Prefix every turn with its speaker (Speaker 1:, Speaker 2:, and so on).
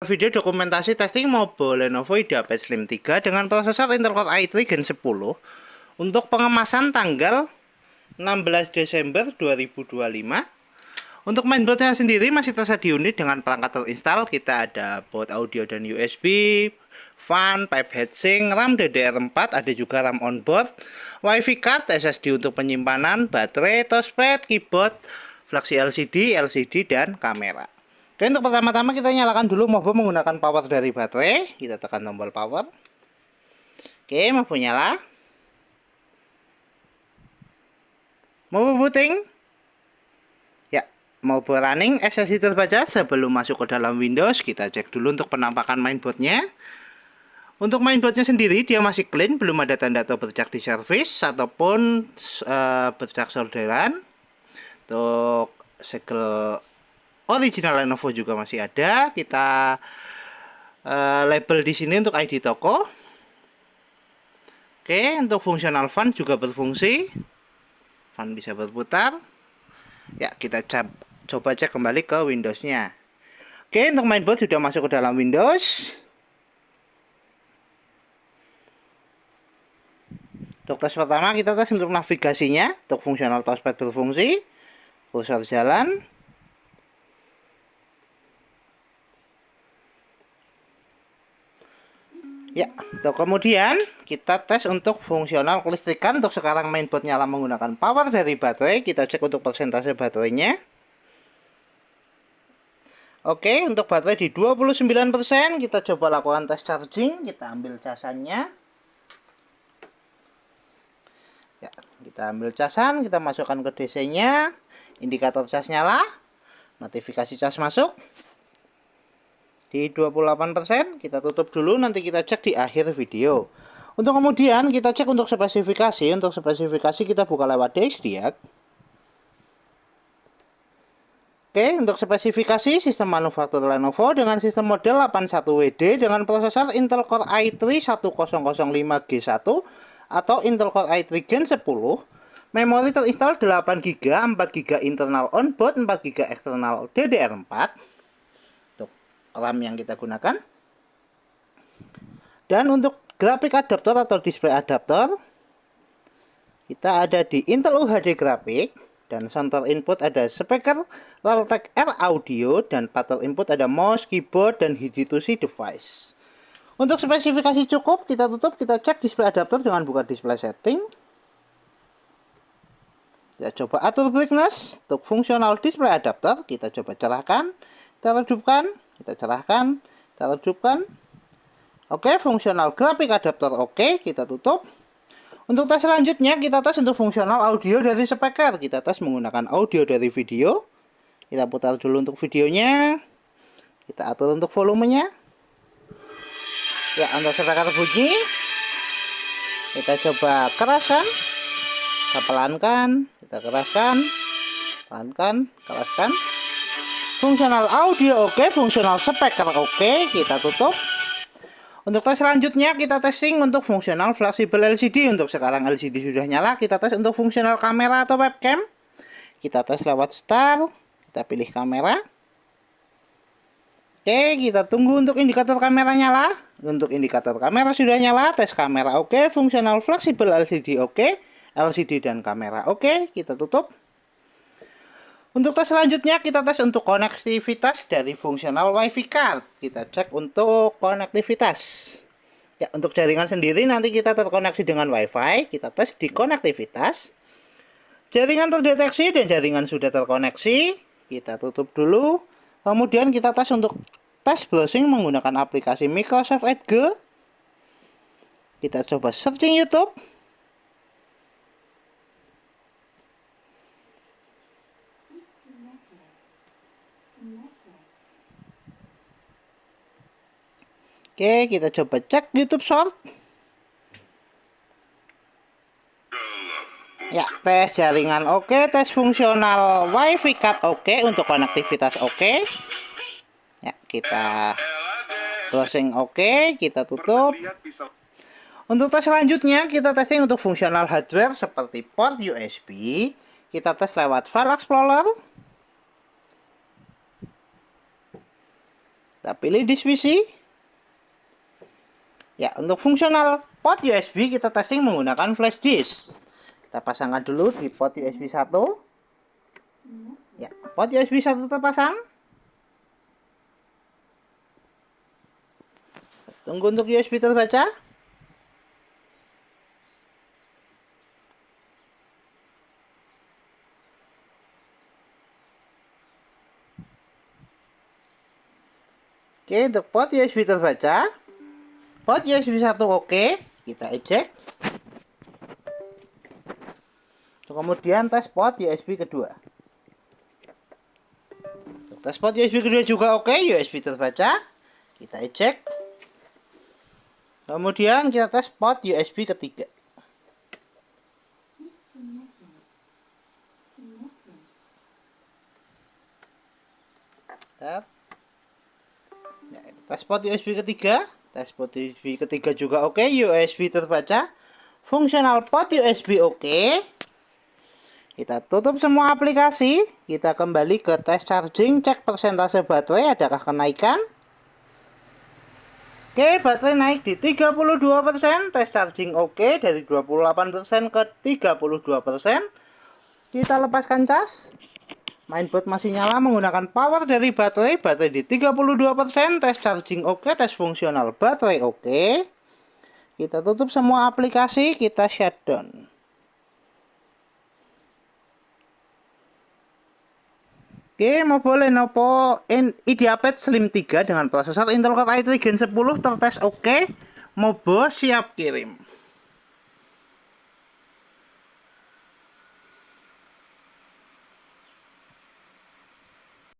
Speaker 1: Video dokumentasi testing mobile Lenovo IdeaPad Slim 3 dengan prosesor Intel Core i3 Gen 10 untuk pengemasan tanggal 16 Desember 2025. Untuk mainboardnya sendiri masih tersedia unit dengan perangkat terinstall. Kita ada port audio dan USB, fan, pipe heatsink, RAM DDR4, ada juga RAM onboard, WiFi card, SSD untuk penyimpanan, baterai, touchpad, keyboard, flash LCD dan kamera. Oke, untuk pertama-tama kita nyalakan dulu mobile menggunakan power dari baterai. Kita tekan tombol power. Oke, mobile nyala. Mobile booting. Ya, mobile running. SSD terbaca. Sebelum masuk ke dalam Windows, kita cek dulu untuk penampakan mainboardnya. Untuk mainboardnya sendiri, dia masih clean, belum ada tanda atau bercak di service ataupun bercak solderan. Untuk segel original Lenovo juga masih ada. Kita label di sini untuk ID toko. Oke, untuk fungsional fan juga berfungsi. Fan bisa berputar. Ya, kita coba cek kembali ke Windows-nya. Oke, untuk mainboard sudah masuk ke dalam Windows. Untuk tes pertama kita tes untuk navigasinya. Untuk fungsional touchpad berfungsi. Kursor jalan. Ya, kemudian kita tes untuk fungsional kelistrikan. Untuk sekarang mainboard nyala menggunakan power dari baterai. Kita cek untuk persentase baterainya. Oke, untuk baterai di 29%. Kita coba lakukan tes charging. Kita ambil casannya. Ya, kita ambil casan, kita masukkan ke DC-nya. Indikator cas nyala. Notifikasi cas masuk. Di 28%, kita tutup dulu, nanti kita cek di akhir video. Untuk kemudian kita cek untuk spesifikasi. Untuk spesifikasi kita buka lewat DXDIAC. Oke, untuk spesifikasi sistem manufaktur Lenovo dengan sistem model 81WD dengan prosesor Intel Core i3 1005G1 atau Intel Core i3 Gen 10. Memori terinstall 8GB, 4GB internal onboard, 4GB eksternal DDR4. RAM yang kita gunakan. Dan untuk grafik adaptor atau display adaptor, kita ada di Intel UHD Graphic. Dan center input ada speaker Realtek R Audio. Dan pattern input ada mouse, keyboard, dan HID2C device. Untuk spesifikasi cukup, kita tutup, kita cek display adaptor dengan buka display setting. Kita coba atur brightness. Untuk fungsional display adaptor, kita coba cerahkan, kita redupkan. Kita cerahkan, kita redupkan. Oke, fungsional grafik adaptor oke, kita tutup. Untuk tes selanjutnya, kita tes untuk fungsional audio dari speaker. Kita tes menggunakan audio dari video. Kita putar dulu untuk videonya. Kita atur untuk volumenya. Ya, untuk speaker bunyi. Kita coba keraskan. Kita pelankan, kita keraskan. Pelankan, keraskan. Fungsional audio oke, fungsional speaker oke, kita tutup. Untuk tes selanjutnya kita testing untuk fungsional fleksibel LCD. Untuk sekarang LCD sudah nyala, kita tes untuk fungsional kamera atau webcam. Kita tes lewat start, kita pilih kamera. Oke, kita tunggu untuk indikator kamera nyala. Untuk indikator kamera sudah nyala, tes kamera oke, fungsional fleksibel LCD oke, LCD dan kamera oke, kita tutup. Untuk tes selanjutnya kita tes untuk konektivitas dari fungsional WiFi card. Kita cek untuk konektivitas. Ya, untuk jaringan sendiri nanti kita terkoneksi dengan WiFi. Kita tes di konektivitas. Jaringan terdeteksi dan jaringan sudah terkoneksi. Kita tutup dulu. Kemudian kita tes untuk tes browsing menggunakan aplikasi Microsoft Edge. Kita coba searching YouTube. Oke, kita coba cek YouTube Short. Ya, tes jaringan oke, tes fungsional WiFi card oke, untuk konektivitas oke. Ya, kita browsing oke, kita tutup. Untuk tes selanjutnya, kita testing untuk fungsional hardware seperti port USB. Kita tes lewat File Explorer. Kita pilih disk PC. Ya, untuk fungsional port USB kita testing menggunakan flash disk. Kita pasangkan dulu di port USB 1. Ya, port USB 1 terpasang. Tunggu untuk USB terbaca. Oke, untuk port USB terbaca. Port USB 1 oke, kita eject. Kemudian tes port USB kedua. Untuk tes port USB kedua juga oke, USB terbaca. Kita eject. Kemudian kita tes port USB ketiga. Ya, tes port USB ketiga. Tes port USB ketiga juga oke, USB terbaca. Fungsional port USB oke. Kita tutup semua aplikasi. Kita kembali ke tes charging, cek persentase baterai adakah kenaikan. Oke, baterai naik di 32%. Tes charging oke, dari 28% ke 32%. Kita lepaskan cas. Mainboard masih nyala menggunakan power dari baterai. Baterai di 32%. Tes charging oke, tes fungsional baterai oke. Kita tutup semua aplikasi, kita shutdown. Oke, mobile Lenovo IdeaPad Slim 3 dengan prosesor Intel Core i3 Gen 10 tertes oke. Mobo siap kirim.